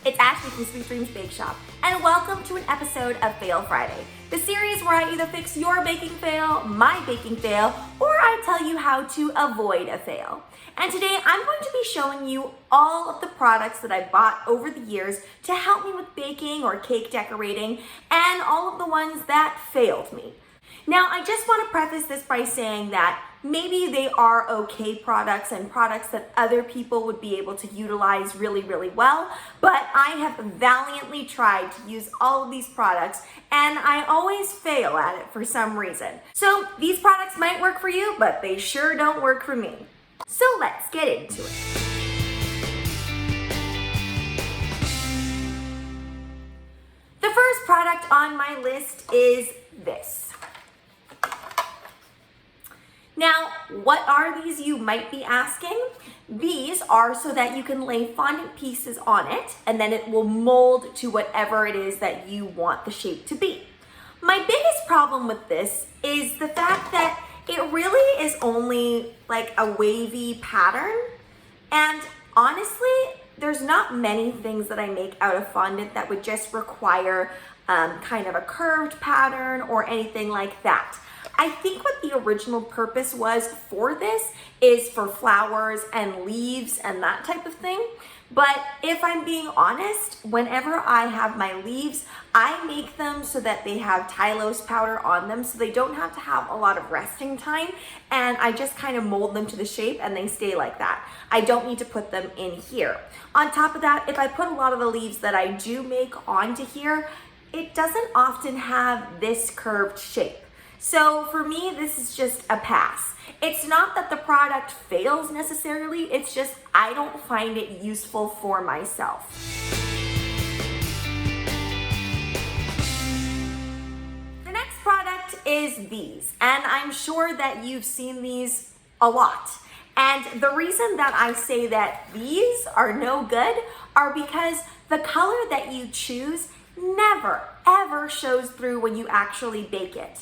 it's Ashley from Sweet Dreams Bake Shop, and welcome to an episode of Fail Friday, the series where I either fix your baking fail, my baking fail, or I tell you how to avoid a fail. And today I'm going to be showing you all of the products that I bought over the years to help me with baking or cake decorating, and all of the ones that failed me. Now, I just want to preface this by saying that maybe they are okay products and products that other people would be able to utilize really, really well, but I have valiantly tried to use all of these products and I always fail at it for some reason. So these products might work for you, but they sure don't work for me. So let's get into it. The first product on my list is this. Now, what are these, you might be asking? These are so that you can lay fondant pieces on it and then it will mold to whatever it is that you want the shape to be. My biggest problem with this is the fact that it really is only like a wavy pattern, and honestly, there's not many things that I make out of fondant that would just require kind of a curved pattern or anything like that. I think what the original purpose was for this is for flowers and leaves and that type of thing. But if I'm being honest, whenever I have my leaves, I make them so that they have Tylose powder on them so they don't have to have a lot of resting time, and I just kind of mold them to the shape and they stay like that. I don't need to put them in here. On top of that, if I put a lot of the leaves that I do make onto here, it doesn't often have this curved shape. So for me, this is just a pass. It's not that the product fails necessarily, it's just I don't find it useful for myself. The next product is these, and I'm sure that you've seen these a lot. And the reason that I say that these are no good are because the color that you choose never, ever shows through when you actually bake it.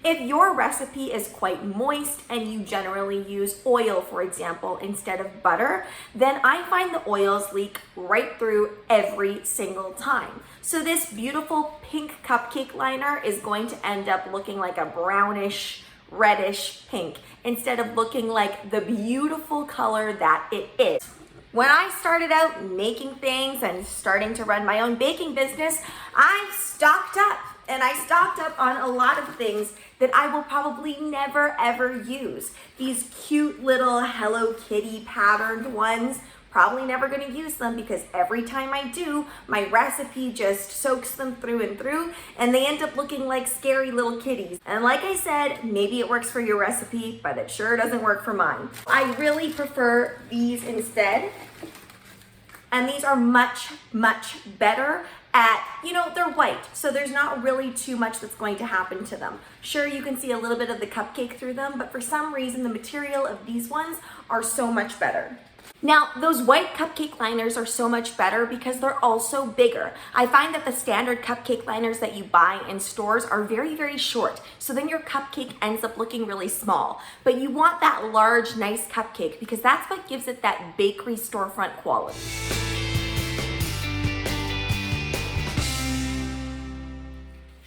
If your recipe is quite moist and you generally use oil, for example, instead of butter, then I find the oils leak right through every single time. So this beautiful pink cupcake liner is going to end up looking like a brownish, reddish pink instead of looking like the beautiful color that it is. When I started out making things and starting to run my own baking business, I stocked up. And I stocked up on a lot of things that I will probably never ever use. These cute little Hello Kitty patterned ones, probably never gonna use them because every time I do, my recipe just soaks them through and through and they end up looking like scary little kitties. And like I said, maybe it works for your recipe, but it sure doesn't work for mine. I really prefer these instead. And these are much, much better at, they're white, so there's not really too much that's going to happen to them. Sure, you can see a little bit of the cupcake through them, but for some reason, the material of these ones are so much better. Now, those white cupcake liners are so much better because they're also bigger. I find that the standard cupcake liners that you buy in stores are very, very short. So then your cupcake ends up looking really small. But you want that large, nice cupcake because that's what gives it that bakery storefront quality.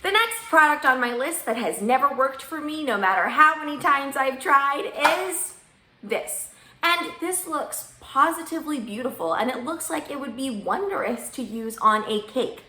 The next product on my list that has never worked for me, no matter how many times I've tried, is this. And this looks positively beautiful, and it looks like it would be wondrous to use on a cake.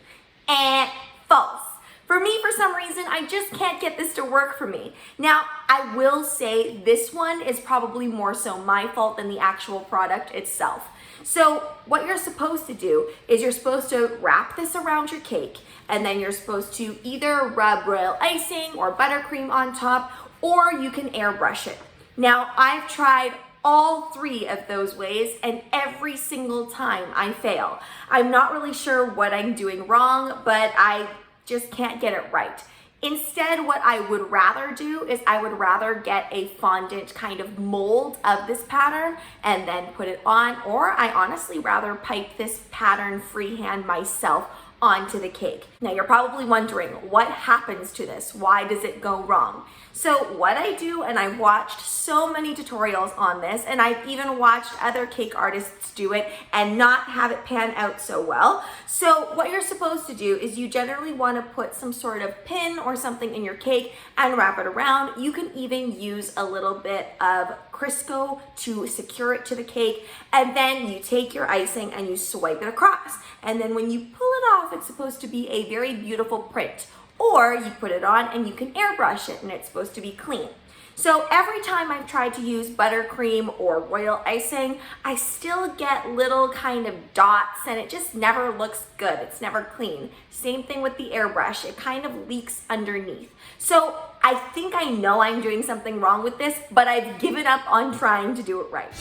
False. For me, for some reason, I just can't get this to work for me. Now, I will say this one is probably more so my fault than the actual product itself. So what you're supposed to do is you're supposed to wrap this around your cake, and then you're supposed to either rub royal icing or buttercream on top, or you can airbrush it. Now, I've tried all three of those ways, and every single time I fail. I'm not really sure what I'm doing wrong, but I just can't get it right. Instead, what I would rather do is I would rather get a fondant kind of mold of this pattern and then put it on, or I honestly rather pipe this pattern freehand myself onto the cake. Now you're probably wondering, what happens to this? Why does it go wrong? So what I do, and I've watched so many tutorials on this, and I've even watched other cake artists do it and not have it pan out so well. So what you're supposed to do is you generally want to put some sort of pin or something in your cake and wrap it around. You can even use a little bit of Crisco to secure it to the cake, and then you take your icing and you swipe it across. And then when you pull it off, it's supposed to be a very beautiful print. Or you put it on and you can airbrush it and it's supposed to be clean. So every time I've tried to use buttercream or royal icing, I still get little kind of dots and it just never looks good. It's never clean. Same thing with the airbrush. It kind of leaks underneath. So I think I know I'm doing something wrong with this, but I've given up on trying to do it right.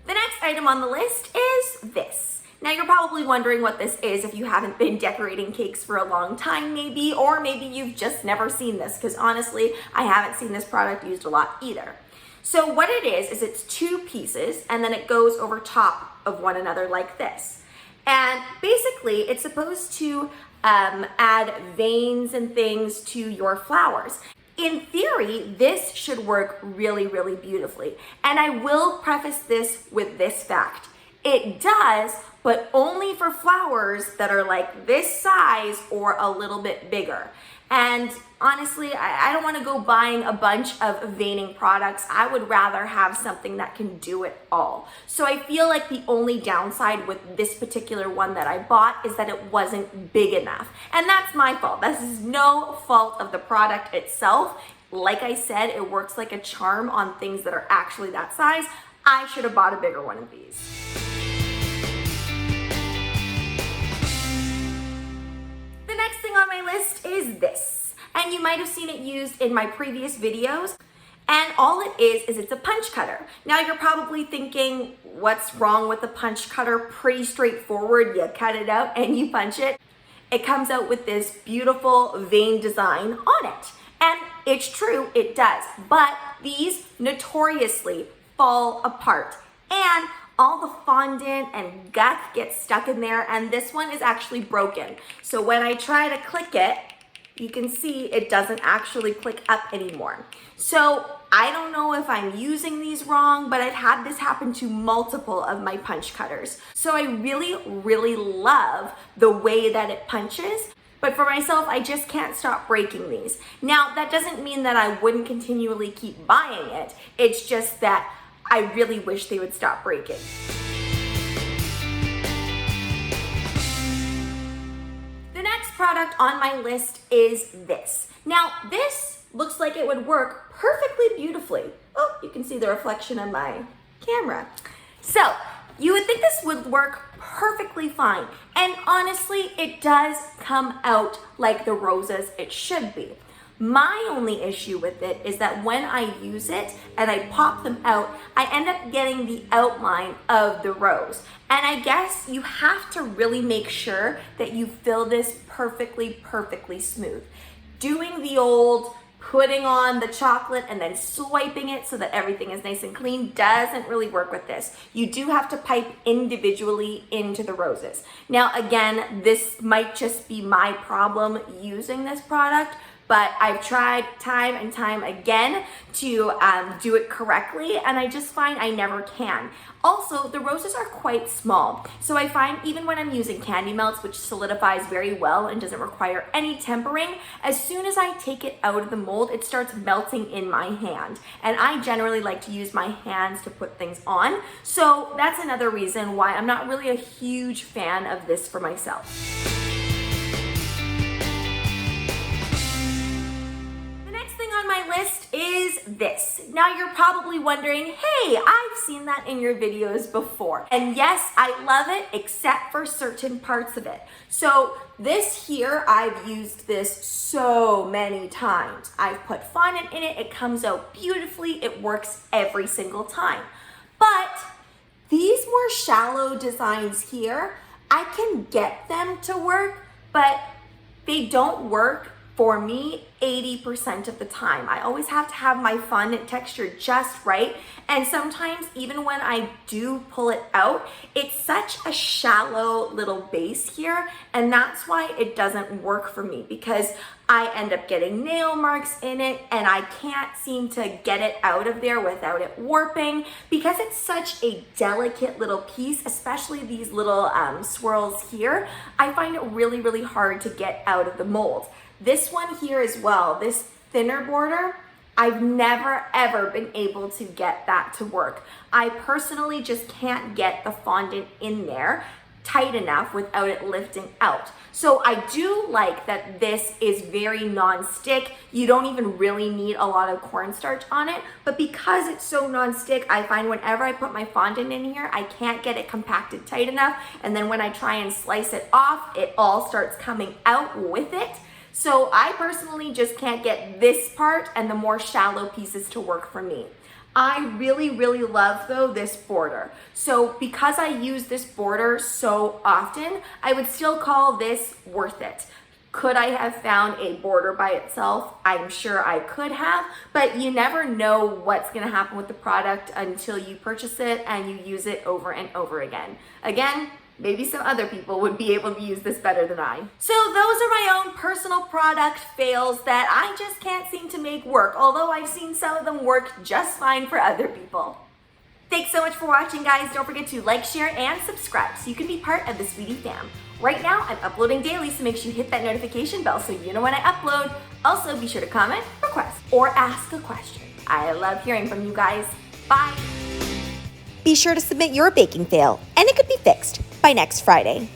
The next item on the list is this. Now you're probably wondering what this is if you haven't been decorating cakes for a long time maybe, or maybe you've just never seen this, because honestly, I haven't seen this product used a lot either. So what it is it's two pieces and then it goes over top of one another like this. And basically it's supposed to add veins and things to your flowers. In theory, this should work really, really beautifully. And I will preface this with this fact. It does, but only for flowers that are like this size or a little bit bigger. And honestly, I don't want to go buying a bunch of veining products. I would rather have something that can do it all. So I feel like the only downside with this particular one that I bought is that it wasn't big enough. And that's my fault. This is no fault of the product itself. Like I said, it works like a charm on things that are actually that size. I should have bought a bigger one of these. The next thing on my list is this, and you might have seen it used in my previous videos, and all it is it's a punch cutter. Now you're probably thinking, what's wrong with the punch cutter? Pretty straightforward. You cut it out and you punch it. It comes out with this beautiful vein design on it, and it's true, it does, but these notoriously fall apart, and all the fondant and guth gets stuck in there, and this one is actually broken. So when I try to click it, you can see it doesn't actually click up anymore. So I don't know if I'm using these wrong, but I've had this happen to multiple of my punch cutters. So I really, really love the way that it punches. But for myself, I just can't stop breaking these. Now, that doesn't mean that I wouldn't continually keep buying it. It's just that I really wish they would stop breaking. The next product on my list is this. Now, this looks like it would work perfectly beautifully. Oh, you can see the reflection of my camera. So, you would think this would work perfectly fine. And honestly, it does come out like the roses it should be. My only issue with it is that when I use it and I pop them out, I end up getting the outline of the rose. And I guess you have to really make sure that you fill this perfectly, perfectly smooth. Doing the old putting on the chocolate and then swiping it so that everything is nice and clean doesn't really work with this. You do have to pipe individually into the roses. Now, again, this might just be my problem using this product, but I've tried time and time again to do it correctly, and I just find I never can. Also, the roses are quite small, so I find even when I'm using candy melts, which solidifies very well and doesn't require any tempering, as soon as I take it out of the mold, it starts melting in my hand. And I generally like to use my hands to put things on, so that's another reason why I'm not really a huge fan of this for myself. On my list is this. Now you're probably wondering, hey, I've seen that in your videos before. And yes, I love it, except for certain parts of it. So this here, I've used this so many times. I've put fondant in it, it comes out beautifully, it works every single time. But these more shallow designs here, I can get them to work, but they don't work For me, 80% of the time. I always have to have my fondant texture just right. And sometimes even when I do pull it out, it's such a shallow little base here. And that's why it doesn't work for me, because I end up getting nail marks in it and I can't seem to get it out of there without it warping, because it's such a delicate little piece, especially these little swirls here. I find it really, really hard to get out of the mold. This one here as well, this thinner border, I've never ever been able to get that to work. I personally just can't get the fondant in there tight enough without it lifting out. So I do like that this is very non-stick. You don't even really need a lot of cornstarch on it, but because it's so non-stick, I find whenever I put my fondant in here, I can't get it compacted tight enough. And then when I try and slice it off, it all starts coming out with it. So I personally just can't get this part and the more shallow pieces to work for me. I really, really love though this border. So because I use this border so often, I would still call this worth it. Could I have found a border by itself? I'm sure I could have, but you never know what's gonna happen with the product until you purchase it and you use it over and over again. Again, maybe some other people would be able to use this better than I. So those are my own personal product fails that I just can't seem to make work, although I've seen some of them work just fine for other people. Thanks so much for watching, guys. Don't forget to like, share, and subscribe so you can be part of the Sweetie fam. Right now, I'm uploading daily, so make sure you hit that notification bell so you know when I upload. Also, be sure to comment, request, or ask a question. I love hearing from you guys. Bye. Be sure to submit your baking fail, and it could be fixed by next Friday.